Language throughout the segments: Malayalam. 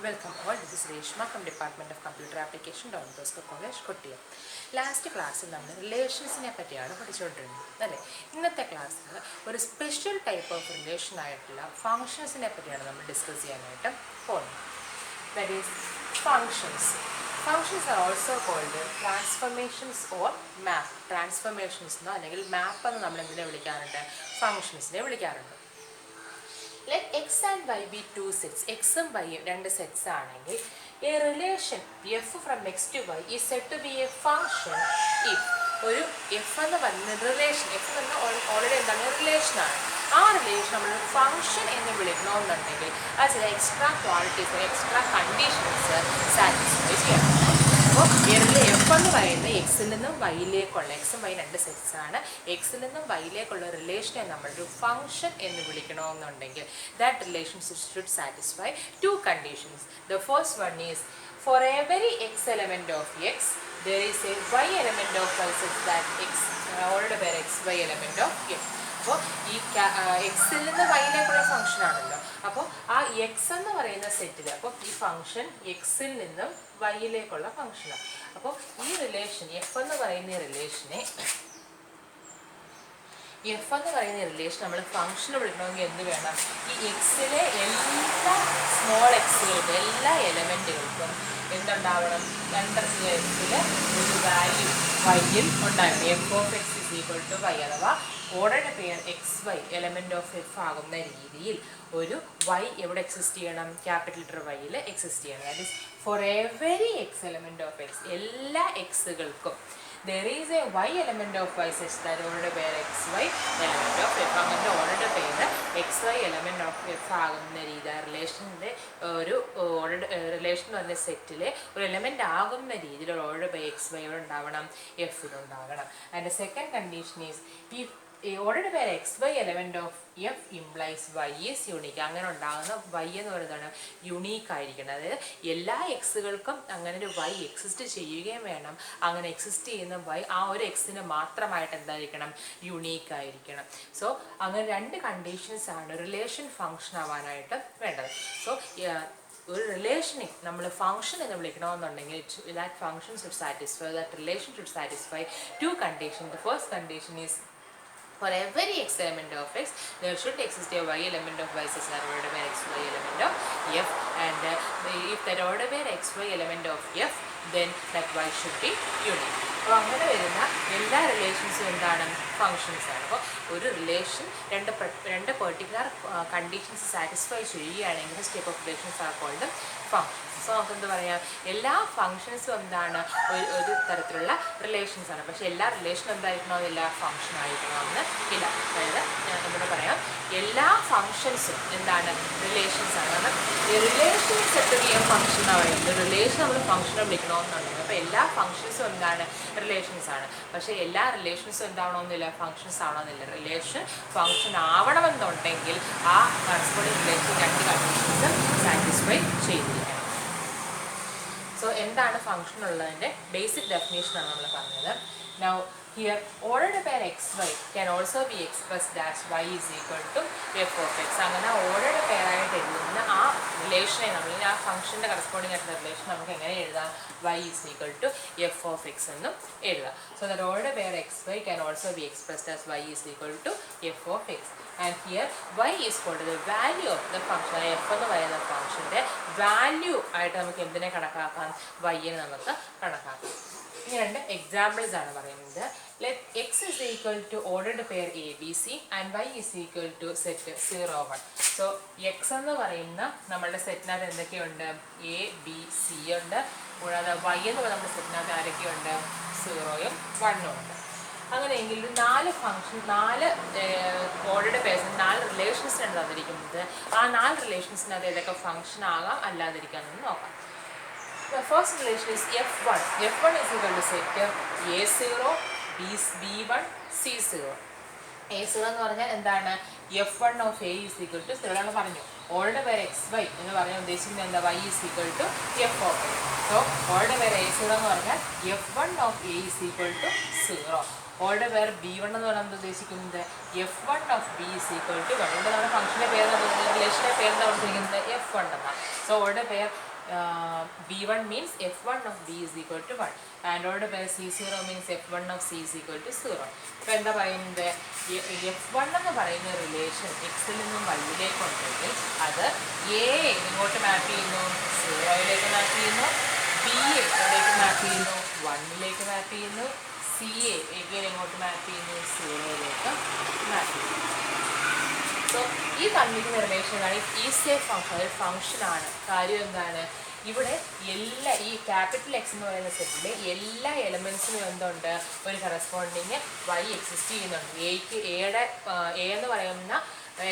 Welcome all. This is Reshma from Department of Computer Application, Don Bosco College, Kottayam. Last ക്ലാസ്സിൽ നമ്മൾ റിലേഷൻസിനെ പറ്റിയാണ് പഠിച്ചുകൊണ്ടിരുന്നത് അല്ലേ. ഇന്നത്തെ ക്ലാസ്സിൽ ഒരു സ്പെഷ്യൽ ടൈപ്പ് ഓഫ് റിലേഷൻ ആയിട്ടുള്ള ഫങ്ഷൻസിനെ പറ്റിയാണ് നമ്മൾ ഡിസ്കസ് ചെയ്യാനായിട്ട് പോകുന്നത്. That is functions. Functions are also called transformations or map. Transformations എന്നോ അല്ലെങ്കിൽ മാപ്പ് എന്ന് നമ്മൾ എന്തിനെ വിളിക്കാറുണ്ട്? ഫങ്ഷൻസിനെ വിളിക്കാറുണ്ട്. Let x and y be two sets. X ഉം y രണ്ട് സെറ്റ്സ് ആണെങ്കിൽ a relation f from x to y is said to be a function if ഒരു f എന്ന് പറയുന്ന റിലേഷൻ, f എന്ന് ഓൾറെഡി എന്താണ് റിലേഷൻ ആണ്. ആ റിലേഷൻ നമ്മൾ ഫംഗ്ഷൻ എന്ന് വിളിക്കണമെന്നുണ്ടെങ്കിൽ അത് ചില extra qualities, extra conditions satisfy ചെയ്യണം. അപ്പോൾ എഫ് എന്ന് പറയുന്നത് എക്സിൽ നിന്നും വൈയിലേക്കുള്ള, എക്സും വൈ രണ്ട് സെറ്റ്സ് ആണ്, എക്സിൽ നിന്നും വൈയിലേക്കുള്ള റിലേഷനെ നമ്മളൊരു ഫംഗ്ഷൻ എന്ന് വിളിക്കണമെന്നുണ്ടെങ്കിൽ that relation should satisfy two conditions. The first one is for every x element of x there is a y element of y such that x ordered പേര് X Y element of f. അപ്പോൾ ഈ എക്സിൽ നിന്ന് വൈയിലേക്കുള്ള ഫംഗ്ഷൻ ആണല്ലോ. അപ്പോൾ ആ എക്സ് എന്ന് പറയുന്ന സെറ്റിൽ, അപ്പോൾ ഈ ഫംഗ്ഷൻ എക്സിൽ നിന്നും വൈയിലേക്കുള്ള ഫംഗ്ഷനാണ്. അപ്പോൾ ഈ റിലേഷൻ എഫ് എന്ന് പറയുന്ന റിലേഷനെ നമ്മൾ ഫംഗ്ഷന് വിളിക്കണമെങ്കിൽ എന്ത് വേണം? ഈ എക്സിലെ എല്ലാ സ്മോൾ എക്സുകൾക്കും, എല്ലാ എലമെൻറ്റുകൾക്കും എന്തുണ്ടാവണം? രണ്ട് എക്സിൽ ഒരു വാല്യൂ വൈയിൽ ഉണ്ടായിരുന്നു. F of x is equal to y, അഥവാ ഓർഡറുടെ pair X Y element of f ആകുന്ന രീതിയിൽ ഒരു വൈ എവിടെ എക്സിസ്റ്റ് ചെയ്യണം? ക്യാപിറ്റൽ ലെറ്റർ വൈയിൽ എക്സിസ്റ്റ് ചെയ്യണം. That is for every x element of x, എല്ലാ എക്സുകൾക്കും there is a y element of y such that ordered പേര് X Y element of f, അങ്ങനെ ഓൾറെഡി പേര് X Y element of f ആകുന്ന രീതി റിലേഷൻ്റെ ഒരു റിലേഷൻ എന്ന് പറഞ്ഞ സെറ്റിലെ ഒരു എലമെൻ്റ് ആകുന്ന രീതിയിൽ ഓൾറെഡി ബൈ എക്സ് വൈ ഉണ്ടാവണം, എഫിലുണ്ടാകണം. ആൻഡ് സെക്കൻഡ് കണ്ടീഷൻ ഈസ് ഈ ഓൾറെഡി പേര് X Y element of F implies Y is unique. അങ്ങനെ ഉണ്ടാകുന്ന വൈ എന്ന് പറയുന്നതാണ് യുണീക്ക് ആയിരിക്കണം. അതായത് എല്ലാ എക്സുകൾക്കും അങ്ങനെ ഒരു വൈ എക്സിസ്റ്റ് ചെയ്യുകയും വേണം. അങ്ങനെ എക്സിസ്റ്റ് ചെയ്യുന്ന വൈ ആ ഒരു എക്സിന് മാത്രമായിട്ട് എന്തായിരിക്കണം? യുണീക്ക് ആയിരിക്കണം. സോ അങ്ങനെ രണ്ട് കണ്ടീഷൻസ് ആണ് റിലേഷൻ ഫങ്ഷൻ ആവാനായിട്ട് വേണ്ടത്. സോ ഒരു റിലേഷനെ നമ്മൾ ഫംഗ്ഷൻ എന്ന് വിളിക്കണമെന്നുണ്ടെങ്കിൽ that function should satisfy, that relation should satisfy two condition. The first condition is for every x element of x there should exist a y element of y such that order where x y element of f, and if that order where x y element of f then that y should be unique. അപ്പോൾ അങ്ങനെ വരുന്ന എല്ലാ റിലേഷൻസും എന്താണ്? ഫങ്ഷൻസ് ആണ്. അപ്പോൾ ഒരു റിലേഷൻ രണ്ട് പെർട്ടിക്കുലർ കണ്ടീഷൻസ് സാറ്റിസ്ഫൈ ചെയ്യുകയാണെങ്കിൽ step of relations are called functions. So നമുക്ക് എന്താ പറയാം? എല്ലാ ഫങ്ഷൻസും എന്താണ്? ഒരു തരത്തിലുള്ള റിലേഷൻസ് ആണ്. പക്ഷേ എല്ലാ റിലേഷനും എന്തായിരിക്കണമെന്നില്ല, ഫങ്ഷൻ ആയിരിക്കണമെന്ന് ഇല്ല. അതായത് ഞാൻ എന്താ പറയാം, എല്ലാ ഫങ്ഷൻസും എന്താണ്? റിലേഷൻസ് ആണ്. കാരണം റിലേഷൻ സെറ്റ് ചെയ്യാൻ ഫങ്ഷൻ എന്നാണ് പറയുന്നത്. റിലേഷൻ നമ്മൾ ഫങ്ഷനെ വിളിക്കണമെന്നുണ്ടെങ്കിൽ അപ്പോൾ എല്ലാ ഫങ്ഷൻസും എന്താണ്? റിലേഷൻസ് ആണ്. പക്ഷേ എല്ലാ റിലേഷൻസും എന്താവണമെന്നില്ല, ഫങ്ഷൻസ് ആവണമെന്നില്ല. റിലേഷൻ ഫങ്ഷൻ ആവണമെന്നുണ്ടെങ്കിൽ ആ കറസ്പോണ്ടിങ് റിലേഷൻ രണ്ട് കണ്ടീഷൻസും സാറ്റിസ്ഫൈ ചെയ്തിരിക്കണം. സോ എന്താണ് ഫങ്ഷൻ ഉള്ളതിൻ്റെ ബേസിക് ഡെഫിനേഷനാണ് നമ്മൾ പറഞ്ഞത്. Now here ordered pair xy can also be expressed as y is equal to f of x. അങ്ങനെ ഓർഡർഡ് പെയർ ആയിട്ട് എഴുതുന്ന ആ റിലേഷനെ നമ്മൾ ആ ഫംഗ്ഷൻ്റെ കറസ്പോണ്ടിങ് ആയിട്ടുള്ള റിലേഷൻ നമുക്ക് എങ്ങനെ എഴുതാം? y is equal to f of x എന്നും എഴുതാം. So that ordered pair xy can also be expressed as y is equal to f of x. And here y is called the value of the function. f എന്ന് പറയുന്ന ഫംഗ്ഷൻ്റെ വാല്യൂ ആയിട്ട് നമുക്ക് എന്തിനെ കണക്കാക്കാം? y-നെ നമുക്ക് കണക്കാക്കാം. ഇനി രണ്ട് എക്സാമ്പിൾസ് ആണ് പറയുന്നത്. Let x is equal to ordered pair ABC and y is equal to set 0 1. So x എന്ന് പറയുന്ന നമ്മളുടെ സെറ്റിനകത്ത് എന്തൊക്കെയുണ്ട്? എ ബി സി ഉണ്ട്. കൂടാതെ y എന്ന് പറയുന്ന നമ്മുടെ സെറ്റിനകത്ത് ആരൊക്കെയുണ്ട്? 0യും 1ഉം ഉണ്ട്. അങ്ങനെയെങ്കിൽ നാല് ഫംഗ്ഷൻ, നാല് ഓർഡർഡ് പേഴ്സൺ, നാല് റിലേഷൻസിനാണ് തന്നിരിക്കുന്നത്. ആ നാല് റിലേഷൻസിനകത്ത് ഏതൊക്കെ ഫംഗ്ഷൻ ആകാം, അല്ലാതിരിക്കാമെന്ന് നോക്കാം. The first relation is f1. f1 is equal to set a0 b1 c0. a0 എന്ന് പറഞ്ഞാൽ എന്താണ്? f1 of a is equal to 0 എന്ന് പറഞ്ഞു. ഓൾറെഡി പേര് എക്സ് വൈ എന്ന് പറഞ്ഞാൽ ഉദ്ദേശിക്കുന്നത് എന്താ? y is equal to f of a. So already പേര് a0 എന്ന് പറഞ്ഞാൽ f1 of a is equal to 0. Already പേര് b1 എന്ന് പറഞ്ഞാൽ ഉദ്ദേശിക്കുന്നത് f1 of b is equal to 1. ഇവിടെ നമ്മുടെ ഫംഗ്ഷൻ്റെ പേര്, റിലേഷൻ്റെ പേര് കൊടുത്തിരിക്കുന്നത് f1 എന്നാണ്. So order pair B1 means F1 of B is equal to 1 and order pair C0 means F1 of C is equal to 0. അപ്പോൾ എന്താ പറയുന്നത്, F1 എന്ന് പറയുന്ന റിലേഷൻ എക്സിൽ നിന്നും വൈയിലേക്ക് ഉണ്ടെങ്കിൽ അത് എ ഇങ്ങോട്ട് മാപ്പ് ചെയ്യുന്നു, 0യിലേക്ക് മാപ്പ് ചെയ്യുന്നു, ബി എവിടേക്ക് മാപ്പ് ചെയ്യുന്നു, 1ലേക്ക് മാപ്പ് ചെയ്യുന്നു, സി എഗെയിൻ എങ്ങോട്ട് മാപ്പ് ചെയ്യുന്നു, 0യിലേക്ക് മാപ്പ് ചെയ്യുന്നു. സോ ഈ തന്നിരിക്കുന്ന റിലേഷനാണ് ഈസ് എ ഫംഗ്ഷൻ, അതൊരു ഫംഗ്ഷനാണ്. കാര്യം എന്താണ്, ഇവിടെ എല്ലാ ഈ ക്യാപിറ്റൽ എക്സ് എന്ന് പറയുന്ന സെറ്റിലെ എല്ലാ എലമെൻസിനും എന്തുണ്ട്, ഒരു കറസ്പോണ്ടിങ് വൈ എക്സിസ്റ്റ് ചെയ്യുന്നുണ്ട്. എ എന്ന് പറയുന്ന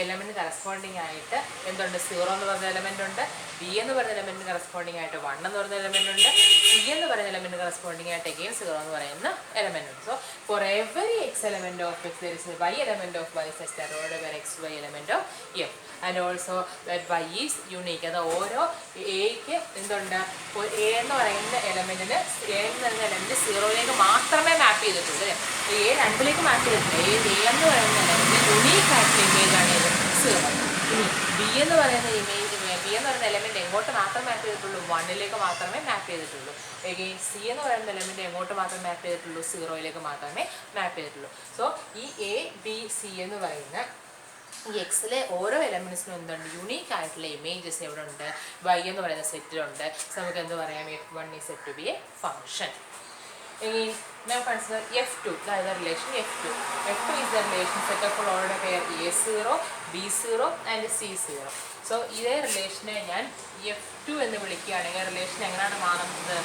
എലമെൻറ്റ് കറസ്പോണ്ടിങ് ആയിട്ട് എന്തുണ്ട്, 0 എന്ന് പറഞ്ഞ എലമെൻ്റ് ഉണ്ട്, ബി എന്ന് പറയുന്ന എലമെൻറ്റ് കറസ്പോണ്ടിങ് ആയിട്ട് 1 എന്ന് പറയുന്ന എലമെൻ്റ് ഉണ്ട്, സി എന്ന് പറയുന്ന എലമെൻറ്റ് കറസ്പോണ്ടിങ് ആയിട്ട് അഗെയിൻ 0 എന്ന് പറയുന്ന എലമെൻ്റ് ഉണ്ട്. So for every X element of X there is Y element of Y such that order where X Y element of F and also that Y is unique. അത് ഓരോ എക്ക് എന്തുണ്ട്, എ എന്ന് പറയുന്ന എലമെൻറ്റിന് 0യിലേക്ക് മാത്രമേ മാപ്പ് ചെയ്തിട്ടുള്ളൂ അല്ലേ. എ 2ലേക്ക് മാപ്പ് ചെയ്തിട്ടില്ല. എ എന്ന് പറയുന്ന എലമെൻറ്റ് യുണീക്ക് ആയിട്ടുള്ള ഇമേജ് ആണ് ഇത് 0. ഇനി ബി എന്ന് പറയുന്ന എലമെൻറ്റ് എങ്ങോട്ട് മാത്രം മാപ്പ് ചെയ്തിട്ടുള്ളൂ, 1ലേക്ക് മാത്രമേ മാപ്പ് ചെയ്തിട്ടുള്ളൂ. എഗെയിൻ സി എന്ന് പറയുന്ന എലമെൻറ്റ് എങ്ങോട്ട് മാത്രം മാപ്പ് ചെയ്തിട്ടുള്ളൂ, 0യിലേക്ക് മാത്രമേ മാപ്പ് ചെയ്തിട്ടുള്ളൂ. സോ ഈ എ ബി സി എന്ന് പറയുന്ന ഈ എക്സിലെ ഓരോ എലമെൻറ്റ്സിനും എന്തുണ്ട്, യുണീക്ക് ആയിട്ടുള്ള ഇമേജസ് എവിടെ ഉണ്ട്, വൈ എന്ന് പറയുന്ന സെറ്റിലുണ്ട്. സോ നമുക്ക് എന്ത് പറയാം, F1 is said to be a function. Again, now consider F2, that is the relation F2. F2 is the relation set of all order pair A0, B0 and C0. So ഇതേ റിലേഷനെ ഞാൻ F2 എന്ന് വിളിക്കുകയാണെങ്കിൽ റിലേഷൻ എങ്ങനെയാണ് മാറുന്നത്,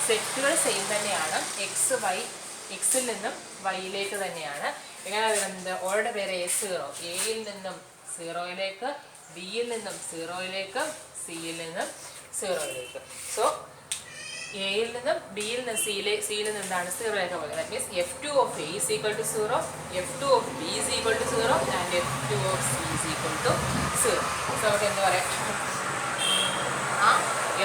സെറ്റുകൾ സെയിം തന്നെയാണ്, എക്സ് വൈ എക്സിൽ നിന്നും വൈയിലേക്ക് തന്നെയാണ്. എങ്ങനെ വരുന്നത്, ഓർഡർ പേര് A0, എയിൽ നിന്നും 0യിലേക്ക്, ബിയിൽ നിന്നും 0യിലേക്ക്, സിയിൽ നിന്നും 0യിലേക്ക്. സോ എയിൽ നിന്നും ബിയിൽ നിന്നും സിയിൽ നിന്നും എന്താണ് 0യിലേക്ക് പോകുന്നത്. That means F2 of A is equal to 0, F2 of B is equal to 0 and F2 of C is equal to 0. So നമുക്ക് എന്താ പറയാം, ആ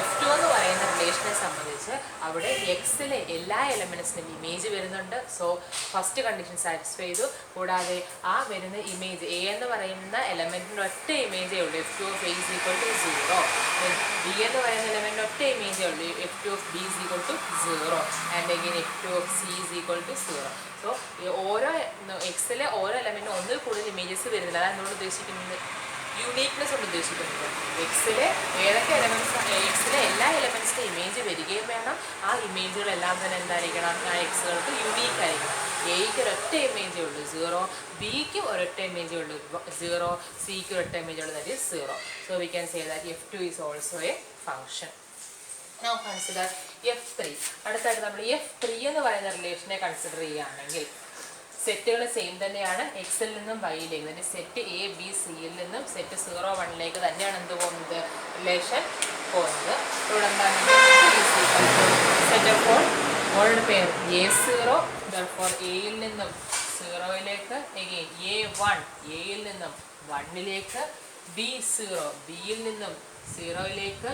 F2 എന്ന് പറയുന്ന റിലേഷനെ സംബന്ധിച്ച് അവിടെ എക്സിലെ എല്ലാ എലമെൻറ്റ്സിനും ഇമേജ് വരുന്നുണ്ട്. സോ ഫസ്റ്റ് കണ്ടീഷൻ സാറ്റിസ്ഫൈ ചെയ്തു. കൂടാതെ ആ വരുന്ന ഇമേജ് എ എന്ന് പറയുന്ന എലമെൻറ്റിന് ഒറ്റ ഇമേജേ ഉള്ളൂ, F2 of A is equal to 0. B എന്ന് പറയുന്ന എലമെൻറ്റിന് ഒറ്റ ഇമേജേ ഉള്ളൂ, F2 of B is equal to 0 and again F2 of C is equal to 0. So ഓരോ എക്സിലെ ഓരോ എലമെൻറ്റിനും ഒന്നിൽ കൂടുതൽ ഇമേജസ് വരുന്നില്ല. അതാണ് നമ്മൾ ഉദ്ദേശിക്കുന്നത്, യൂണീക്നെസ് കൊണ്ട് ഉദ്ദേശിക്കുന്നത്. എക്സിലെ ഏതൊക്കെ എലമെൻറ്റ്സ്, എക്സിലെ എല്ലാ എലമെൻറ്റ്സിൻ്റെ ഇമേജ് വരികയും വേണം. ആ ഇമേജുകളെല്ലാം തന്നെ എന്തായിരിക്കണം, ആ എക്സുകൾക്ക് യുണീക്ക് ആയിരിക്കണം. എയ്ക്ക് ഒരൊറ്റ ഇമേജേ ഉള്ളൂ 0, ബിക്ക് ഒരൊറ്റ ഇമേജേ ഉള്ളൂ 0, സിക്ക് ഒരൊറ്റ ഇമേജ് ഉള്ളൂ, that is 0. So we can say that F2 is also A function. Now consider F3. അടുത്തായിട്ട് നമ്മൾ F3 എന്ന് പറയുന്ന റിലേഷനെ കൺസിഡർ ചെയ്യുകയാണെങ്കിൽ സെറ്റുകൾ സെയിം തന്നെയാണ്, എക്സിൽ നിന്നും വൈയിലേക്ക് തന്നെ. സെറ്റ് എ ബി സിയിൽ നിന്നും സെറ്റ് 0 1ലേക്ക് തന്നെയാണ് എന്ത് പോകുന്നത്, റിലേഷൻ പോകുന്നത്. ഇവിടെ എന്താണ്, set of old pair A0, therefore എയിൽ നിന്നും 0യിലേക്ക്, എഗെയിൻ A1 എയിൽ നിന്നും 1ലേക്ക്, B0 ബിയിൽ നിന്നും 0യിലേക്ക്,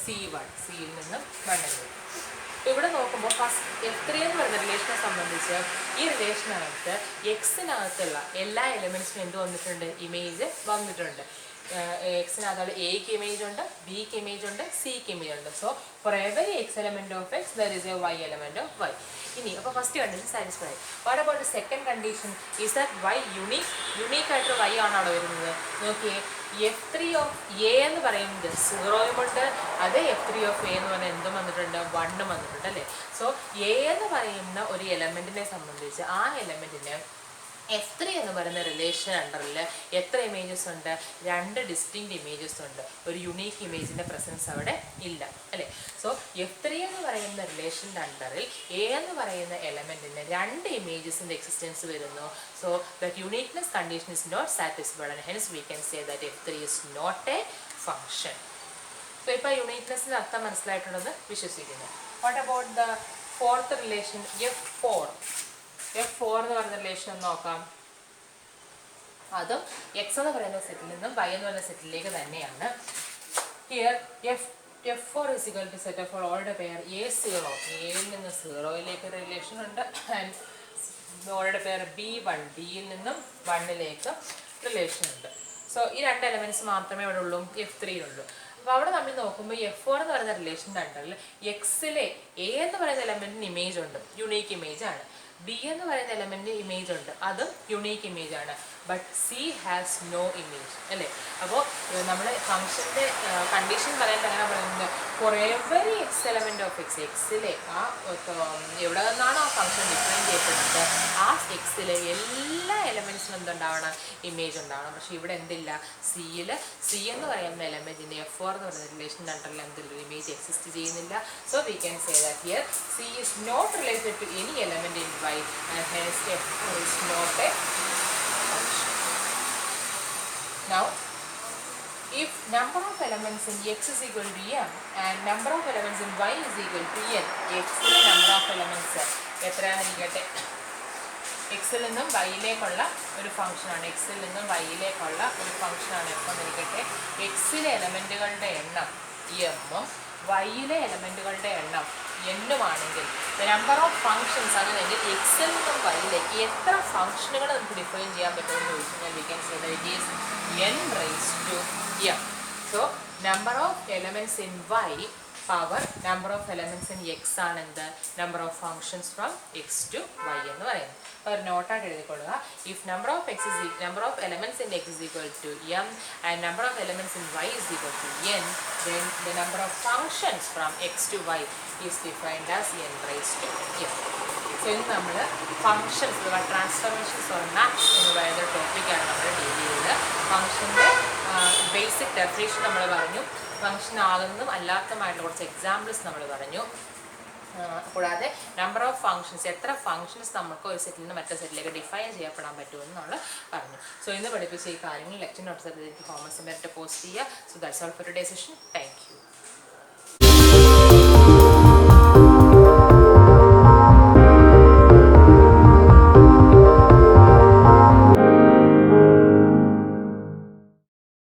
C1 സിയിൽ നിന്നും 1ലേക്ക്. ഇവിടെ നോക്കുമ്പോൾ ഫസ്റ്റ് F3 എന്ന് പറയുന്ന റിലേഷനെ സംബന്ധിച്ച് ഈ റിലേഷനകത്ത് എക്സിനകത്തുള്ള എല്ലാ എലിമെൻറ്റ്സിനും എന്ത് വന്നിട്ടുണ്ട്, ഇമേജ് വന്നിട്ടുണ്ട്. എക്സിനകത്തുള്ള എക്ക് ഇമേജ് ഉണ്ട്, ബിക്ക് ഇമേജ് ഉണ്ട്, സിക്ക് ഇമേജ് ഉണ്ട്. So for every X element of X there is a Y element of Y. ഇനി അപ്പോൾ first condition satisfy. What about the second condition, is that Y unique ആയിട്ട് വൈ ആണ് അവിടെ വരുന്നത്. നോക്കിയേ, F3 ഓഫ് എ എന്ന് പറയുന്നത് 0യും ഉണ്ട്, അതേ F3 ഓഫ് എ എന്ന് പറഞ്ഞാൽ എന്തും വന്നിട്ടുണ്ട്, 1ഉം വന്നിട്ടുണ്ട് അല്ലേ. സോ എ എന്ന് പറയുന്ന ഒരു എലമെൻറ്റിനെ സംബന്ധിച്ച് ആ എലമെൻറ്റിന് F3 എന്ന് പറയുന്ന റിലേഷൻ അണ്ടറിൽ എത്ര ഇമേജസ് ഉണ്ട്, 2 ഡിസ്റ്റിങ്ക്റ്റ് ഇമേജസ് ഉണ്ട്. ഒരു യുണീക്ക് ഇമേജിൻ്റെ പ്രസൻസ് അവിടെ ഇല്ല അല്ലേ. സോ F3 എന്ന് പറയുന്ന റിലേഷൻ്റെ അണ്ടറിൽ എ എന്ന് പറയുന്ന എലമെൻറ്റിന് 2 ഇമേജസിൻ്റെ എക്സിസ്റ്റൻസ് വരുന്നു. So that uniqueness condition is not satisfied and hence we can say that F3 is not a function. So ഇപ്പോൾ യുണീക്നെസ്സിൻ്റെ അർത്ഥം മനസ്സിലായിട്ടുണ്ടെന്ന് വിശ്വസിക്കുന്നു. What about the fourth relation F4? F4 എന്ന് പറയുന്ന റിലേഷൻ ഒന്ന് നോക്കാം. അതും എക്സ് എന്ന് പറയുന്ന സെറ്റിൽ നിന്നും വൈ എന്ന് പറയുന്ന സെറ്റിലേക്ക് തന്നെയാണ്. Here F4 is equal to set of all order pair A0, എയിൽ നിന്ന് 0യിലേക്ക് റിലേഷൻ ഉണ്ട്, ആൻഡ് ഓർഡർ പെയർ B1 ബിയിൽ നിന്നും 1ലേക്ക് റിലേഷൻ ഉണ്ട്. സോ ഈ 2 എലമെൻറ്റ്സ് മാത്രമേ ഇവിടെ ഉള്ളൂ, F3 ഉള്ളൂ. അപ്പോൾ അവിടെ നമ്മൾ നോക്കുമ്പോൾ F4 എന്ന് പറയുന്ന റിലേഷൻ്റെ അണ്ടറിൽ എക്സിലെ എ എന്ന് പറയുന്ന എലമെൻറ്റിന് ഇമേജ് ഉണ്ട്, യുണീക്ക് ഇമേജ് ആണ്. ബി എന്ന് പറയുന്ന എലമെൻറ്റിന് ഇമേജ് ഉണ്ട്, അതും യുണീക്ക് ഇമേജ് ആണ്. But c has no image അല്ലേ. അപ്പോൾ നമ്മൾ ഫംഗ്ഷൻ്റെ കണ്ടീഷൻ പറയുമ്പോൾ എങ്ങനെ പറയുന്നത്, for every X element of x, എക്സിലെ ആ എവിടെ നിന്നാണ് ആ ഫംഗ്ഷൻ ഡിഫൈൻ ചെയ്യപ്പെടുന്നത് ആ എക്സിലെ എല്ലാ എലമെൻറ്റ്സിനും എന്തുണ്ടാവണം, ഇമേജ് ഉണ്ടാവണം. പക്ഷേ ഇവിടെ എന്തില്ല, സിയിൽ സി എന്ന് പറയുന്ന എലമെൻറ്റിൻ്റെ F4 എന്ന് പറയുന്ന റിലേഷൻ്റെ അണ്ടറിൽ എന്തില്ല, ഇമേജ് എക്സിസ്റ്റ് ചെയ്യുന്നില്ല. So we can say that here C is not related to any element in Y and hence F4 is not a function. Now, if number of elements in X is equal to M and number of elements in Y is equal to N, X ലെ number of elements എത്രയാണെന്നിരിക്കട്ടെ, എക്സിൽ നിന്നും വൈയിലേക്കുള്ള ഒരു ഫംഗ്ഷനാണ്, എക്സിൽ നിന്നും വൈയിലേക്കുള്ള ഒരു ഫംഗ്ഷനാണ് എഫ് എന്നിരിക്കട്ടെ. എക്സിലെ എലമെൻറ്റുകളുടെ എണ്ണം എമ്മും വൈയിലെ എലമെൻറ്റുകളുടെ എണ്ണം എന്നുമാണെങ്കിൽ നമ്പർ ഓഫ് ഫങ്ഷൻസ്, അങ്ങനെയെങ്കിൽ എക്സിൽ നിന്നും വൈയിലേക്ക് എത്ര ഫംഗ്ഷനുകൾ നമുക്ക് ഡിഫൈൻ ചെയ്യാൻ പറ്റുമെന്ന് ചോദിച്ചു കഴിഞ്ഞാൽ we can say that it is n raised to m. So number of elements in y power number of elements in x ആണ് എന്ത്, number of functions from x to y എന്ന് പറയുന്നത്. ഒരു നോട്ടായിട്ട് എഴുതിക്കൊള്ളുക. If number of elements in x is equal to m and number of elements in y is equal to n, then the number of functions from x to y is defined as n raised to m. So ഇന്ന് നമ്മൾ ഫങ്ഷൻസ്, ട്രാൻസ്ഫോർമേഷൻസ് ഓർ മാപ്സ് എന്ന് പറയുന്ന ടോപ്പിക്കാണ് നമ്മൾ ഡീൽ ചെയ്തത്. ഫങ്ഷൻ്റെ ബേസിക് ഡെഫിനേഷൻ നമ്മൾ പറഞ്ഞു, ഫങ്ഷൻ ആകുന്നതും അല്ലാത്തതുമായിട്ടുള്ള കുറച്ച് എക്സാമ്പിൾസ് നമ്മൾ പറഞ്ഞു. കൂടാതെ നമ്പർ ഓഫ് ഫങ്ഷൻസ്, എത്ര ഫങ്ഷൻസ് നമുക്ക് ഒരു സെറ്റിൽ നിന്ന് മറ്റേ സെറ്റിലേക്ക് ഡിഫൈൻ ചെയ്യപ്പെടാൻ പറ്റുമെന്ന് നമ്മൾ പറഞ്ഞു. സോ ഇന്ന് പഠിപ്പിച്ച ഈ കാര്യങ്ങൾ lecture notes home assignment post ചെയ്യുക. So that's all for today session. Thank U.